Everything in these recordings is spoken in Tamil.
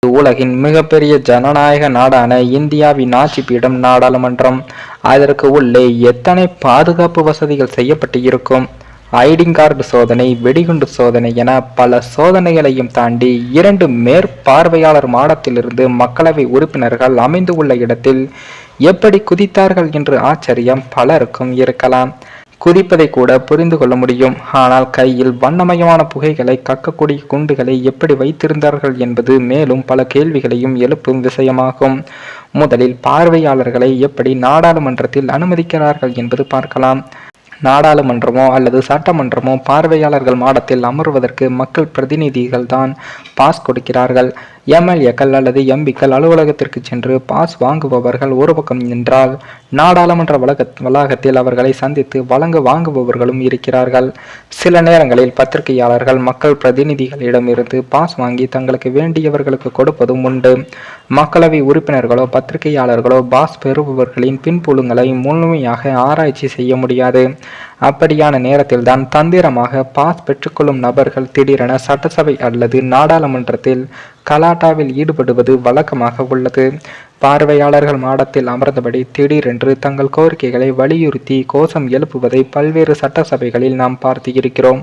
உலகின் மிகப்பெரிய ஜனநாயக நாடான இந்தியாவின் ஆட்சி பீடம் நாடாளுமன்றம். அதற்கு உள்ளே எத்தனை பாதுகாப்பு வசதிகள் செய்யப்பட்டு இருக்கும். ஐடிங் கார்டு சோதனை, வெடிகுண்டு சோதனை என பல சோதனைகளையும் தாண்டி 2 மேற்பார்வையாளர் மாடத்திலிருந்து மக்களவை உறுப்பினர்கள் அமைந்து உள்ள இடத்தில் எப்படி குதித்தார்கள் என்று ஆச்சரியம் பலருக்கும் இருக்கலாம். குதிப்பதை கூட புரிந்து கொள்ள முடியும். ஆனால் கையில் வண்ணமயமான புகைகளை கக்கக்கூடிய குண்டுகளை எப்படி வைத்திருந்தார்கள் என்பது மேலும் பல கேள்விகளையும் எழுப்பும் விஷயமாகும். முதலில் பார்வையாளர்களை எப்படி நாடாளுமன்றத்தில் அனுமதிக்கிறார்கள் என்பது பார்க்கலாம். நாடாளுமன்றமோ அல்லது சட்டமன்றமோ பார்வையாளர்கள் மாடத்தில் அமர்வதற்கு மக்கள் பிரதிநிதிகள் தான் பாஸ் கொடுக்கிறார்கள். எம்எல்ஏக்கள் அல்லது எம்பிக்கள் அலுவலகத்திற்கு சென்று பாஸ் வாங்குபவர்கள் ஒரு பக்கம் நின்றால், நாடாளுமன்ற வளாகத்தில் அவர்களை சந்தித்து வாங்குபவர்களும் இருக்கிறார்கள். சில நேரங்களில் பத்திரிகையாளர்கள் மக்கள் பிரதிநிதிகளிடமிருந்து பாஸ் வாங்கி தங்களுக்கு வேண்டியவர்களுக்கு கொடுப்பதும் உண்டு. மக்களவை உறுப்பினர்களோ பத்திரிகையாளர்களோ பாஸ் பெறுபவர்களின் பின்புலங்களை முழுமையாக ஆராய்ச்சி செய்ய முடியாது. அப்படியான நேரத்தில் தான் தந்திரமாக பாஸ் பெற்றுக்கொள்ளும் நபர்கள் திடீரென சட்டசபை அல்லது நாடாளுமன்றத்தில் கலாட்டாவில் ஈடுபடுவது வழக்கமாக உள்ளது. பார்வையாளர்கள் மாடத்தில் அமர்ந்தபடி திடீரென்று தங்கள் கோரிக்கைகளை வலியுறுத்தி கோஷம் எழுப்புவதை பல்வேறு சட்டசபைகளில் நாம் பார்த்து இருக்கிறோம்.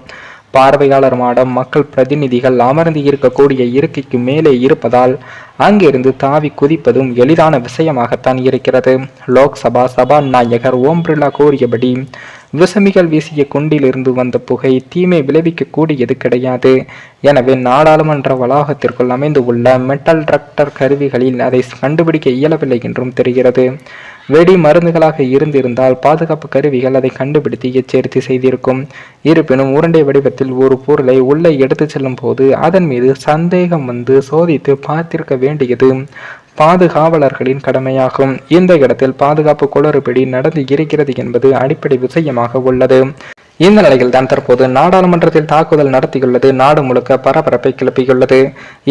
பார்வையாளர் மாடம் மக்கள் பிரதிநிதிகள் அமர்ந்து இருக்கக்கூடிய இருக்கைக்கு மேலே இருப்பதால் அங்கிருந்து தாவி குதிப்பதும் எளிதான விஷயமாகத்தான் இருக்கிறது. லோக்சபா சபாநாயகர் ஓம் பிர்லா கூறியபடி, விசமிகள் வீசிய குண்டிலிருந்து வந்த புகை தீமை விளைவிக்க கூடியது கிடையாது. எனவே நாடாளுமன்ற வளாகத்திற்குள் அமைந்து உள்ள மெட்டல் டிடெக்டர் கருவிகளில் அதை கண்டுபிடிக்க இயலவில்லை என்றும் தெரிகிறது. வெடி மருந்துகளாக இருந்திருந்தால் பாதுகாப்பு கருவிகள் அதை கண்டுபிடித்து எச்சரித்து செய்திருக்கும். இருப்பினும் உருண்டை வடிவத்தில் ஒரு பொருளை உள்ளே எடுத்து செல்லும் போது அதன் மீது சந்தேகம் வந்து சோதித்து பார்த்திருக்க வேண்டியது பாதுகாவலர்களின் கடமையாகும். இந்த இடத்தில் பாதுகாப்பு குளறுபடி நடந்து இருக்கிறது என்பது அடிப்படை விஷயமாக உள்ளது. இந்த நிலையில் தான் தற்போது நாடாளுமன்றத்தில் தாக்குதல் நடத்தியுள்ளது நாடு முழுக்க பரபரப்பை கிளப்பியுள்ளது.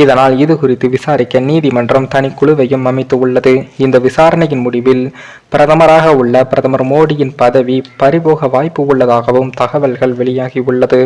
இதனால் இது குறித்து விசாரிக்க நீதிமன்றம் தனி குழுவையும் அமைத்து உள்ளது. இந்த விசாரணையின் முடிவில் பிரதமராக உள்ள பிரதமர் மோடியின் பதவி பறிபோக வாய்ப்பு உள்ளதாகவும் தகவல்கள் வெளியாகி உள்ளது.